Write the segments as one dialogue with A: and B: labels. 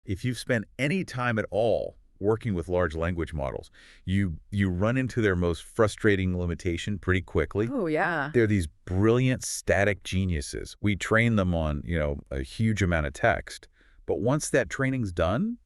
A: If you've spent any time at all working with large language models, you run into their most frustrating limitation pretty quickly.
B: Oh, yeah.
A: They're these brilliant static geniuses. We train them on, a huge amount of text. But once that training's done,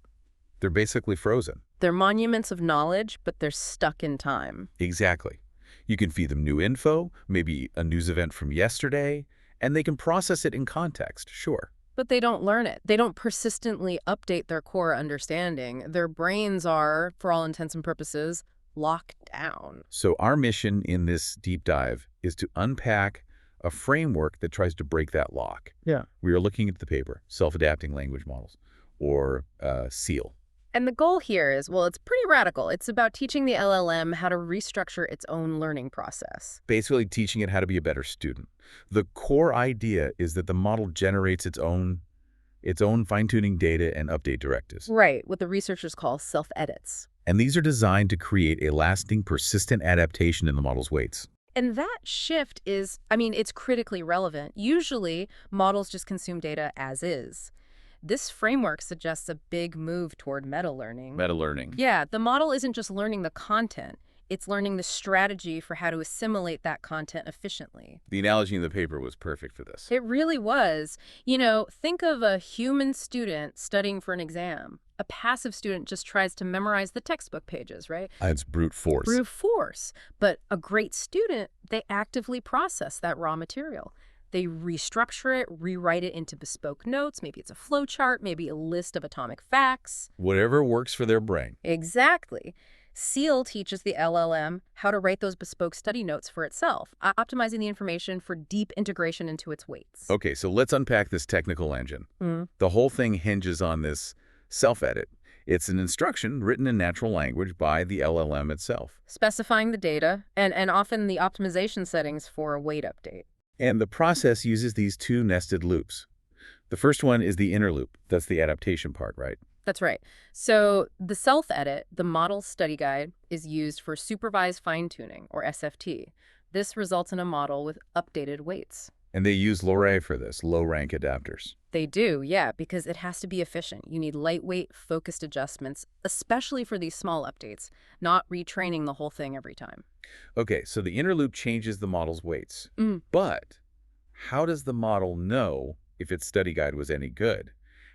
A: they're basically frozen.
B: They're monuments of knowledge, but they're stuck in time.
A: Exactly. You can feed them new info, maybe a news event from yesterday, and they can process it in context, sure.
B: But they don't learn it. They don't persistently update their core understanding. Their brains are, for all intents and purposes, locked down.
A: So our mission in this deep dive is to unpack a framework that tries to break that lock.
B: Yeah.
A: We are looking at the paper, Self-Adapting Language Models, or SEAL.
B: And the goal here is, well, it's pretty radical. It's about teaching the LLM how to restructure its own learning process.
A: Basically teaching it how to be a better student. The core idea is that the model generates its own fine-tuning data and update directives.
B: Right, what the researchers call self-edits.
A: And these are designed to create a lasting, persistent adaptation in the model's weights.
B: And that shift is, it's critically relevant. Usually, models just consume data as is. This framework suggests a big move toward meta-learning.
A: Meta-learning.
B: Yeah, the model isn't just learning the content. It's learning the strategy for how to assimilate that content efficiently.
A: The analogy in the paper was perfect for this.
B: It really was. Think of a human student studying for an exam. A passive student just tries to memorize the textbook pages, right?
A: It's brute force.
B: Brute force. But a great student, they actively process that raw material. They restructure it, rewrite it into bespoke notes. Maybe it's a flow chart, maybe a list of atomic facts.
A: Whatever works for their brain.
B: Exactly. SEAL teaches the LLM how to write those bespoke study notes for itself, optimizing the information for deep integration into its weights.
A: Okay, so let's unpack this technical engine. The whole thing hinges on this self-edit. It's an instruction written in natural language by the LLM itself.
B: Specifying the data and often the optimization settings for a weight update.
A: And the process uses these two nested loops. The first one is the inner loop. That's the adaptation part, right?
B: That's right. So the self-edit, the model study guide, is used for supervised fine-tuning, or SFT. This results in a model with updated weights.
A: And they use LoRa for this, low-rank adapters.
B: They do, yeah, because it has to be efficient. You need lightweight, focused adjustments, especially for these small updates, not retraining the whole thing every time.
A: Okay, so the inner loop changes the model's weights. But how does the model know if its study guide was any good?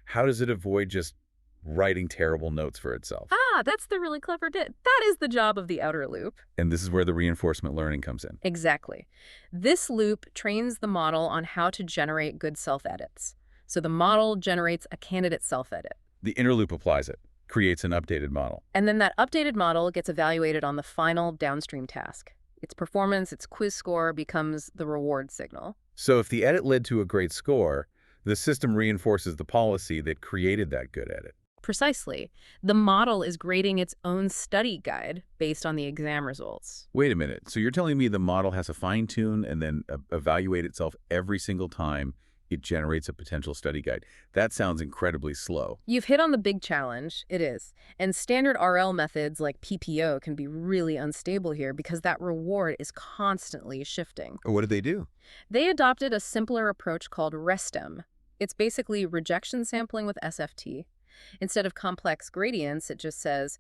A: How does it avoid just writing terrible notes for itself?
B: That's the really clever bit. That is the job of the outer loop.
A: And this is where the reinforcement learning comes in.
B: Exactly. This loop trains the model on how to generate good self-edits. So the model generates a candidate self-edit.
A: The inner loop applies it, creates an updated model.
B: And then that updated model gets evaluated on the final downstream task. Its performance, its quiz score becomes the reward signal.
A: So if the edit led to a great score, the system reinforces the policy that created that good edit.
B: Precisely. The model is grading its own study guide based on the exam results.
A: Wait a minute. So you're telling me the model has to fine-tune and then evaluate itself every single time it generates a potential study guide? That sounds incredibly slow.
B: You've hit on the big challenge. It is. And standard RL methods like PPO can be really unstable here because that reward is constantly shifting.
A: What did they do?
B: They adopted a simpler approach called RESTEM. It's basically rejection sampling with SFT. Instead of complex gradients, it just says,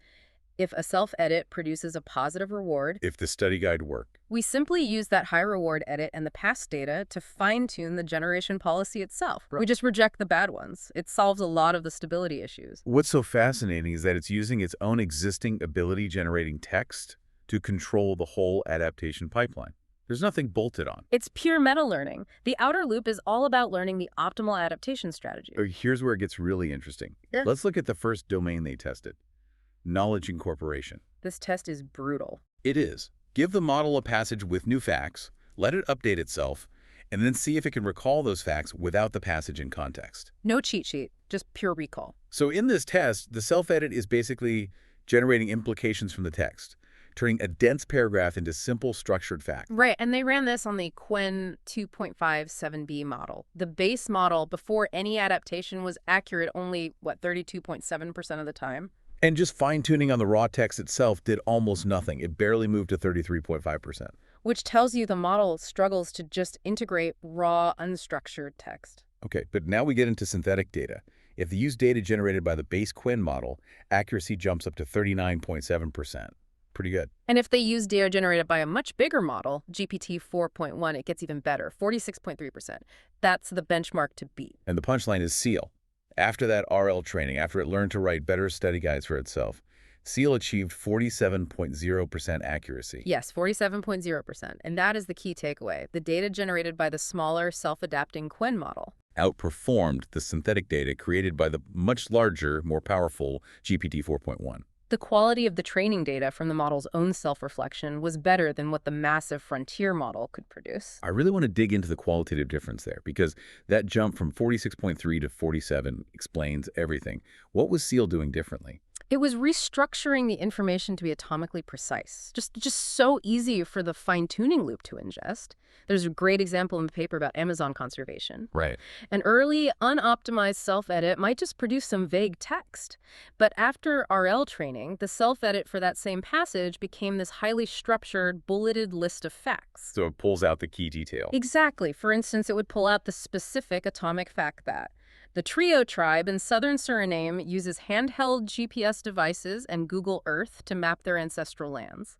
B: if a self-edit produces a positive reward,
A: If the study guide worked.
B: we simply use that high reward edit and the past data to fine-tune the generation policy itself.
A: Right.
B: We just reject the bad ones. It solves a lot of the stability issues.
A: What's so fascinating is that it's using its own existing ability generating text to control the whole adaptation pipeline. There's nothing bolted on.
B: It's pure meta-learning. The outer loop is all about learning the optimal adaptation strategy.
A: Here's where it gets really interesting.
B: Yeah.
A: Let's look at the first domain they tested. Knowledge incorporation.
B: This test is brutal.
A: It is. Give the model a passage with new facts, let it update itself, and then see if it can recall those facts without the passage in context.
B: No cheat sheet, just pure recall.
A: So in this test, the self-edit is basically generating implications from the text, turning a dense paragraph into simple, structured fact.
B: Right, and they ran this on the Quen 2.57b model. The base model, before any adaptation, was accurate only, 32.7% of the time?
A: And just fine-tuning on the raw text itself did almost nothing. It barely moved to 33.5%.
B: Which tells you the model struggles to just integrate raw, unstructured text.
A: Okay, but now we get into synthetic data. If they use data generated by the base Quinn model, accuracy jumps up to 39.7%. Pretty good.
B: And if they use data generated by a much bigger model, GPT 4.1, it gets even better, 46.3%. That's the benchmark to beat.
A: And the punchline is SEAL. After that RL training, after it learned to write better study guides for itself, SEAL achieved 47.0% accuracy.
B: Yes, 47.0%. And that is the key takeaway. The data generated by the smaller, self-adapting Quinn model
A: Outperformed the synthetic data created by the much larger, more powerful GPT 4.1.
B: The quality of the training data from the model's own self-reflection was better than what the massive frontier model could produce.
A: I really want to dig into the qualitative difference there because that jump from 46.3 to 47 explains everything. What was SEAL doing differently?
B: It was restructuring the information to be atomically precise. Just so easy for the fine-tuning loop to ingest. There's a great example in the paper about Amazon conservation.
A: Right.
B: An early, unoptimized self-edit might just produce some vague text. But after RL training, the self-edit for that same passage became this highly structured, bulleted list of facts.
A: So it pulls out the key detail.
B: Exactly. For instance, it would pull out the specific atomic fact that the Trio tribe in southern Suriname uses handheld GPS devices and Google Earth to map their ancestral lands.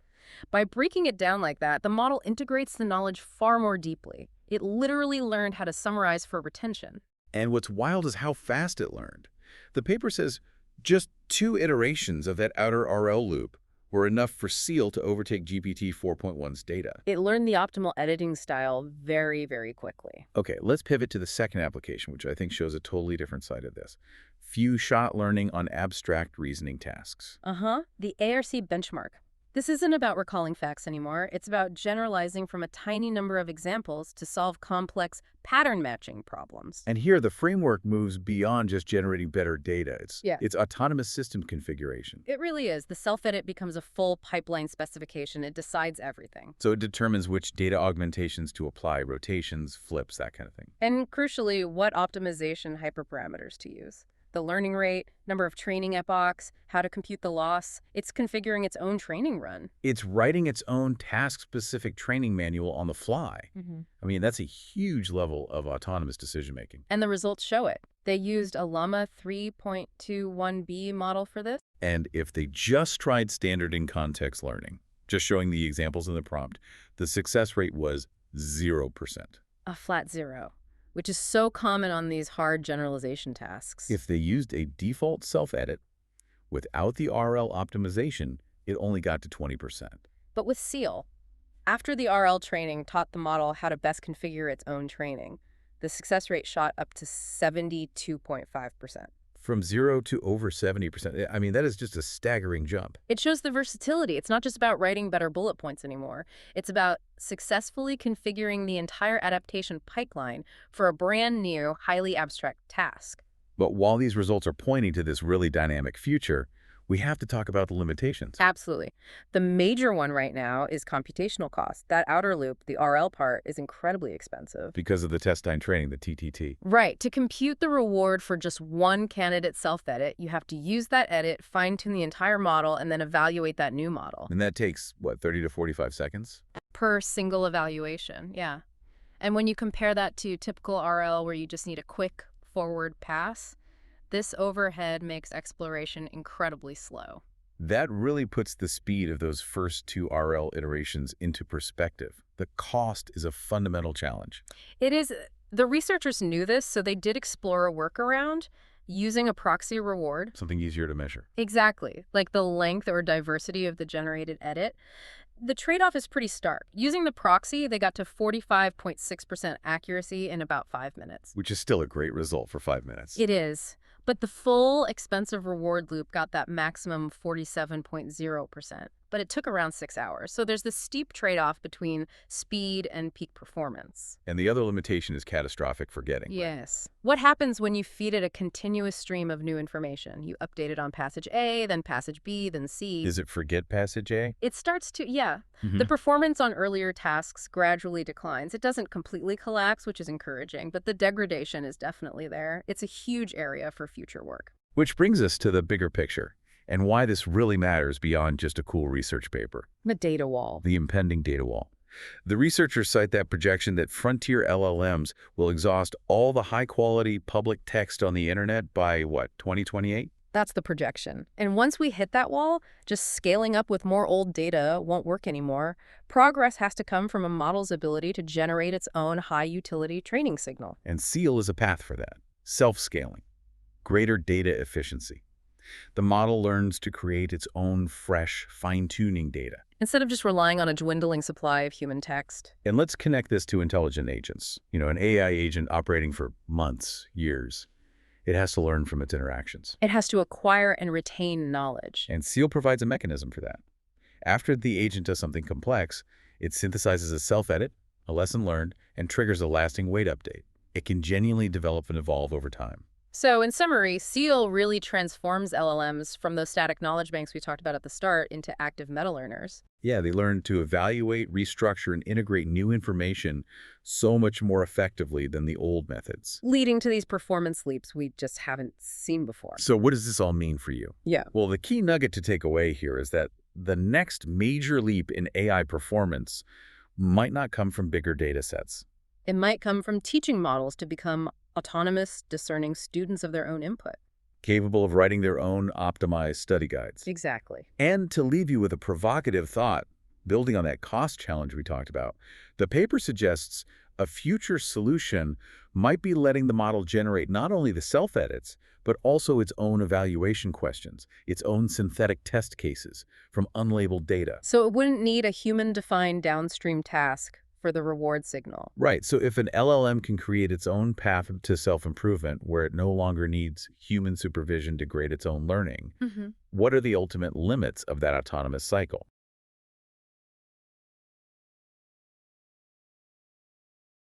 B: By breaking it down like that, the model integrates the knowledge far more deeply. It literally learned how to summarize for retention.
A: And what's wild is how fast it learned. The paper says just 2 iterations of that outer RL loop were enough for SEAL to overtake GPT 4.1's data.
B: It learned the optimal editing style very, very quickly.
A: Okay, let's pivot to the second application, which I think shows a totally different side of this. Few-shot learning on abstract reasoning tasks.
B: The ARC benchmark. This isn't about recalling facts anymore. It's about generalizing from a tiny number of examples to solve complex pattern-matching problems.
A: And here, the framework moves beyond just generating better data. It's autonomous system configuration.
B: It really is. The self-edit becomes a full pipeline specification. It decides everything.
A: So it determines which data augmentations to apply, rotations, flips, that kind of thing.
B: And crucially, what optimization hyperparameters to use. The learning rate, number of training epochs, how to compute the loss. It's configuring its own training run.
A: It's writing its own task-specific training manual on the fly. I mean, that's a huge level of autonomous decision-making.
B: And the results show it. They used a Llama 3.21b model for this.
A: And if they just tried standard in-context learning, just showing the examples in the prompt, the success rate was 0%.
B: A flat zero, which is so common on these hard generalization tasks.
A: If they used a default self-edit without the RL optimization, it only got to 20%.
B: But with SEAL, after the RL training taught the model how to best configure its own training, the success rate shot up to 72.5%.
A: From 0 to over 70%. I mean, that is just a staggering jump.
B: It shows the versatility. It's not just about writing better bullet points anymore. It's about successfully configuring the entire adaptation pipeline for a brand new, highly abstract task.
A: But while these results are pointing to this really dynamic future, we have to talk about the limitations.
B: Absolutely. The major one right now is computational cost. That outer loop, the RL part, is incredibly expensive.
A: Because of the test-time training, the TTT.
B: Right. To compute the reward for just one candidate self-edit, you have to use that edit, fine-tune the entire model, and then evaluate that new model.
A: And that takes, what, 30 to 45 seconds?
B: Per single evaluation, yeah. And when you compare that to typical RL where you just need a quick forward pass, this overhead makes exploration incredibly slow.
A: That really puts the speed of those first 2 RL iterations into perspective. The cost is a fundamental challenge.
B: It is. The researchers knew this, so they did explore a workaround using a proxy reward.
A: Something easier to measure.
B: Exactly, like the length or diversity of the generated edit. The trade-off is pretty stark. Using the proxy, they got to 45.6% accuracy in about 5 minutes.
A: Which is still a great result for 5 minutes.
B: It is. But the full expensive reward loop got that maximum 47.0%. But it took around 6 hours. So there's this steep trade-off between speed and peak performance.
A: And the other limitation is catastrophic forgetting.
B: Yes. What happens when you feed it a continuous stream of new information? You update it on passage A, then passage B, then C.
A: Does it forget passage A?
B: It starts to, yeah. The performance on earlier tasks gradually declines. It doesn't completely collapse, which is encouraging, but the degradation is definitely there. It's a huge area for future work.
A: Which brings us to the bigger picture and why this really matters beyond just a cool research paper.
B: The data wall.
A: The impending data wall. The researchers cite that projection that frontier LLMs will exhaust all the high-quality public text on the internet by, what, 2028?
B: That's the projection. And once we hit that wall, just scaling up with more old data won't work anymore. Progress has to come from a model's ability to generate its own high-utility training signal.
A: And SEAL is a path for that. Self-scaling, greater data efficiency. The model learns to create its own fresh, fine-tuning data.
B: Instead of just relying on a dwindling supply of human text.
A: And let's connect this to intelligent agents. An AI agent operating for months, years. It has to learn from its interactions.
B: It has to acquire and retain knowledge.
A: And SEAL provides a mechanism for that. After the agent does something complex, it synthesizes a self-edit, a lesson learned, and triggers a lasting weight update. It can genuinely develop and evolve over time.
B: So in summary, SEAL really transforms LLMs from those static knowledge banks we talked about at the start into active meta-learners.
A: Yeah, they learn to evaluate, restructure, and integrate new information so much more effectively than the old methods.
B: Leading to these performance leaps we just haven't seen before.
A: So what does this all mean for you?
B: Yeah.
A: Well, the key nugget to take away here is that the next major leap in AI performance might not come from bigger data sets.
B: It might come from teaching models to become autonomous, discerning students of their own input.
A: Capable of writing their own optimized study guides.
B: Exactly.
A: And to leave you with a provocative thought, building on that cost challenge we talked about, the paper suggests a future solution might be letting the model generate not only the self-edits, but also its own evaluation questions, its own synthetic test cases from unlabeled data.
B: So it wouldn't need a human-defined downstream task for the reward signal.
A: Right, so if an LLM can create its own path to self-improvement where it no longer needs human supervision to grade its own learning, what are the ultimate limits of that autonomous cycle?